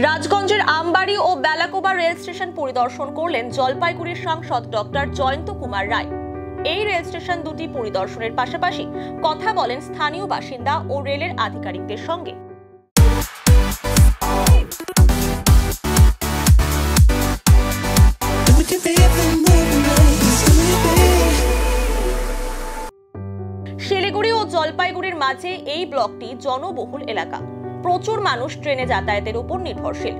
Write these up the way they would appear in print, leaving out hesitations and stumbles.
রাজগঞ্জের আমবাড়ি ও Belakoba rail station পরিদর্শন করলেন জলপাইগুড়ির সাংসদ ডক্টর জয়ন্ত কুমার রায়। এই রেল স্টেশন দুটি পরিদর্শনের পাশাপাশি কথা বলেন স্থানীয় বাসিন্দা ও রেলের আধিকারিকদের সঙ্গে। শিলিগুড়ি ও জলপাইগুড়ির মাঝে এই ব্লকটি জনবহুল এলাকা। প্রচুর মানুষ ট্রেনে যাতায়াতের উপর নির্ভরশীল।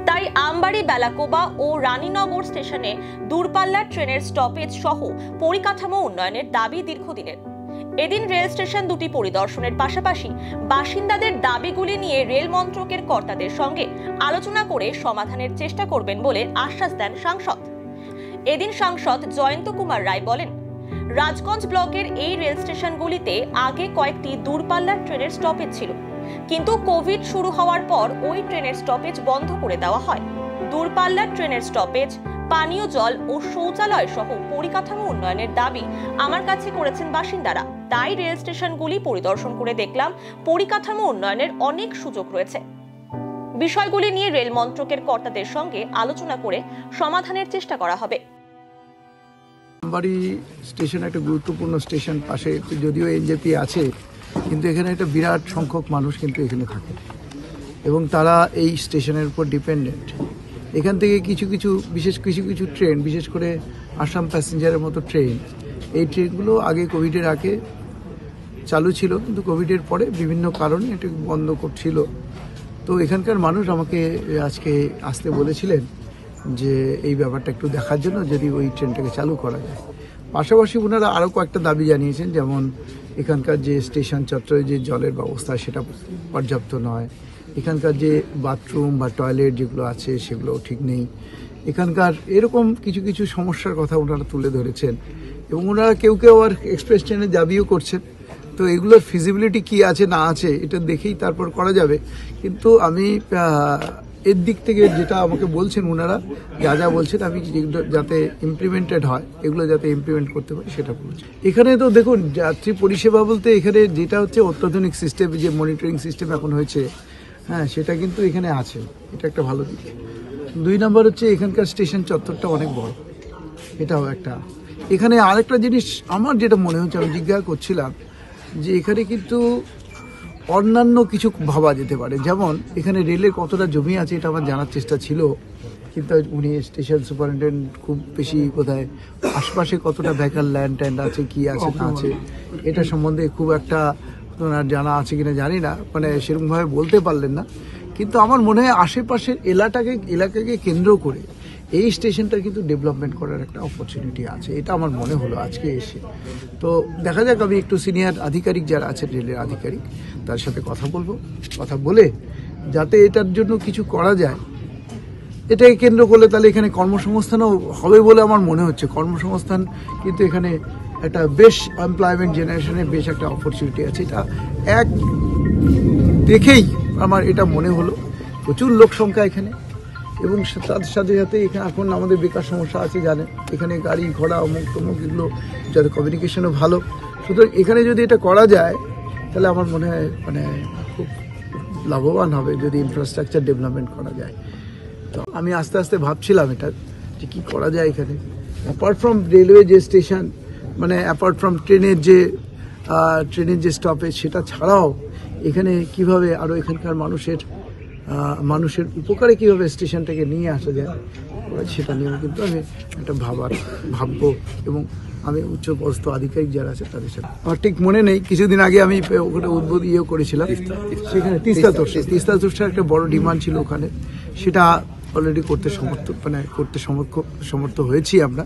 তাই আমবাড়ি, বেলাকোবা ও রানীনগর স্টেশনে দূরপাল্লার ট্রেনের স্টপেজ সহ পরিকাঠামো উন্নয়নের দাবি দীর্ঘদিনের। এদিন রেল স্টেশন দুটি পরিদর্শনের পাশাপাশি বাসিন্দাদের দাবিগুলি নিয়ে রেল মন্ত্রকের কর্তাদের সঙ্গে আলোচনা করে সমাধানের চেষ্টা করবেন বলে আশ্বাস দেন সাংসদ। এদিন সাংসদ জয়ন্ত কুমার রায় বলেন, রাজগঞ্জ ব্লকের এই রেল স্টেশনগুলিতে আগে কয়েকটি দূরপাল্লার ট্রেনের স্টপেজ ছিল, কিন্তু কোভিড শুরু হওয়ার পর ওই ট্রেনের স্টপেজ বন্ধ করে দেওয়া হয়। দূরপাল্লার ট্রেনের স্টপেজ, পানীয় জল ও শৌচালয় সহ পরিকাঠামো উন্নয়নের দাবি আমার কাছে করেছেন বাসিন্দারা। তাই রেল স্টেশনগুলি পরিদর্শন করে দেখলাম পরিকাঠামো উন্নয়নের অনেক সুযোগ রয়েছে। বিষয়গুলি নিয়ে রেল মন্ত্রকের কর্তাদের সঙ্গে আলোচনা করে সমাধানের চেষ্টা করা হবে। আমবাড়ি স্টেশন একটা গুরুত্বপূর্ণ স্টেশন, পাশে যদিও এনজেপি আছে, কিন্তু এখানে একটা বিরাট সংখ্যক মানুষ কিন্তু এখানে থাকে এবং তারা এই স্টেশনের উপর ডিপেন্ডেন্ট। এখান থেকে কিছু কিছু ট্রেন, বিশেষ করে আসাম প্যাসেঞ্জারের মতো ট্রেন, এই ট্রেনগুলো আগে কোভিডের আগে চালু ছিল, কিন্তু কোভিডের পরে বিভিন্ন কারণে এটা বন্ধ করছিল। তো এখানকার মানুষ আমাকে আজকে আসতে বলেছিলেন যে এই ব্যাপারটা একটু দেখার জন্য যদি ওই ট্রেনটাকে চালু করা যায়। পাশাপাশি ওনারা আরও কয়েকটা দাবি জানিয়েছেন, যেমন এখানকার যে স্টেশন চত্বরে যে জলের ব্যবস্থা সেটা পর্যাপ্ত নয়, এখানকার যে বাথরুম বা টয়লেট যেগুলো আছে সেগুলো ঠিক নেই, এখানকার এরকম কিছু সমস্যার কথা ওনারা তুলে ধরেছেন এবং ওনারা কেউ আর এক্সপ্রেস ট্রেনে দাবিও করছেন। তো এগুলোর ফিজিবিলিটি কি আছে না আছে এটা দেখেই তারপর করা যাবে। কিন্তু আমি এর দিক থেকে যেটা আমাকে বলছেন ওনারা, যা বলছেন আমি যেগুলো যাতে ইমপ্লিমেন্টেড হয়, এগুলো যাতে ইমপ্লিমেন্ট করতে পারি সেটা বলছি। এখানে তো দেখুন, যাত্রী পরিষেবা বলতে এখানে যেটা হচ্ছে অত্যাধুনিক সিস্টেম, যে মনিটরিং সিস্টেম এখন হয়েছে, হ্যাঁ সেটা কিন্তু এখানে আছে, এটা একটা ভালো দিক। 2 নম্বর হচ্ছে এখানকার স্টেশন চত্বরটা অনেক বড়, এটাও একটা। এখানে আরেকটা জিনিস আমার যেটা মনে হচ্ছে, আমি জিজ্ঞাসা করছিলাম যে এখানে কিন্তু অন্যান্য কিছু ভাবা যেতে পারে, যেমন এখানে রেলের কতটা জমি আছে এটা আমার জানার চেষ্টা ছিল, কিন্তু উনি স্টেশন সুপারিনটেন্ডেন্ট খুব বেশি কোথায় আশপাশে কতটা ভ্যাকান্ট ল্যান্ড ট্যান্ড আছে, কি আছে না আছে এটা সম্বন্ধে খুব একটা ওনার জানা আছে কিনা জানি না, মানে সেরকমভাবে বলতে পারলেন না। কিন্তু আমার মনে হয় আশেপাশের এলাকাকে কেন্দ্র করে এই স্টেশনটা কিন্তু ডেভেলপমেন্ট করার একটা অপরচুনিটি আছে, এটা আমার মনে হলো আজকে এসে। তো দেখা যাক, আমি একটু সিনিয়র আধিকারিক যারা আছেন, রেলের আধিকারিক, তার সাথে কথা বলে যাতে এটার জন্য কিছু করা যায়। এটাকে কেন্দ্র করলে তাহলে এখানে কর্মসংস্থানও হবে বলে আমার মনে হচ্ছে। কর্মসংস্থান কিন্তু এখানে একটা বেশ এমপ্লয়মেন্ট জেনারেশনে বেশ একটা অপরচুনিটি আছে, এটা এক দেখেই আমার এটা মনে হলো। প্রচুর লোক সংখ্যা এখানে, এবং তার সাথে এখানে এখন আমাদের বেকার সমস্যা আছে জানেন, এখানে গাড়ি ঘোড়া অমুক তমুক এগুলো, যাদের কমিউনিকেশনও ভালো। সুতরাং এখানে যদি এটা করা যায় তাহলে আমার মনে হয় মানে খুব লাভবান হবে যদি ইনফ্রাস্ট্রাকচার ডেভেলপমেন্ট করা যায়। তো আমি আস্তে আস্তে ভাবছিলাম এটা যে কী করা যায় এখানে, অ্যাপার্ট ফ্রম রেলওয়ে যে স্টেশন, মানে অ্যাপার্ট ফ্রম ট্রেনের যে স্টপেজ, সেটা ছাড়াও এখানে কিভাবে আরও এখানকার মানুষের উপকারে কীভাবে স্টেশনটাকে নিয়ে আসা যায় সেটা নিয়েও কিন্তু আমি একটা ভাববো, এবং আমি উচ্চপদস্থ আধিকারিক যারা আছে তাদের সাথে। আমার ঠিক মনে নেই, কিছুদিন আগে আমি ওখানে উদ্বোধন করেছিলাম, সেখানে তিস্তা তোষার একটা বড় ডিমান্ড ছিল ওখানে, সেটা অলরেডি করতে সমর্থ হয়েছি আমরা।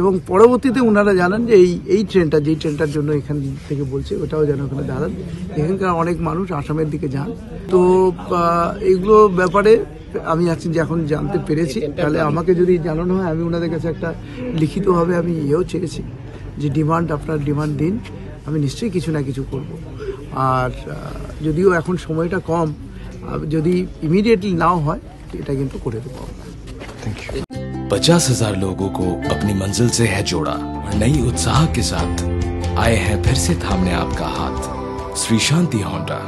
এবং পরবর্তীতে ওনারা জানান যে এই ট্রেনটা, যেই ট্রেনটার জন্য এখান থেকে বলছে, ওটাও যেন ওখানে দাঁড়ান। এখানকার অনেক মানুষ আসামের দিকে যান। তো এইগুলো ব্যাপারে আমি এখন জানতে পেরেছি, তাহলে আমাকে যদি জানানো হয়, আমি ওনাদের কাছে একটা লিখিতভাবে আমি চেয়েছি যে আপনার ডিমান্ড দিন, আমি নিশ্চয়ই কিছু না কিছু করব। আর যদিও এখন সময়টা কম, যদি ইমিডিয়েটলি নাও হয় এটা কিন্তু করে দেবো আমরা। Thank you. 50,000 लोगों को अपनी मंजिल से है जोड़ा और नई उत्साह के साथ आए हैं फिर से थामने आपका हाथ। श्री शांति होंडा।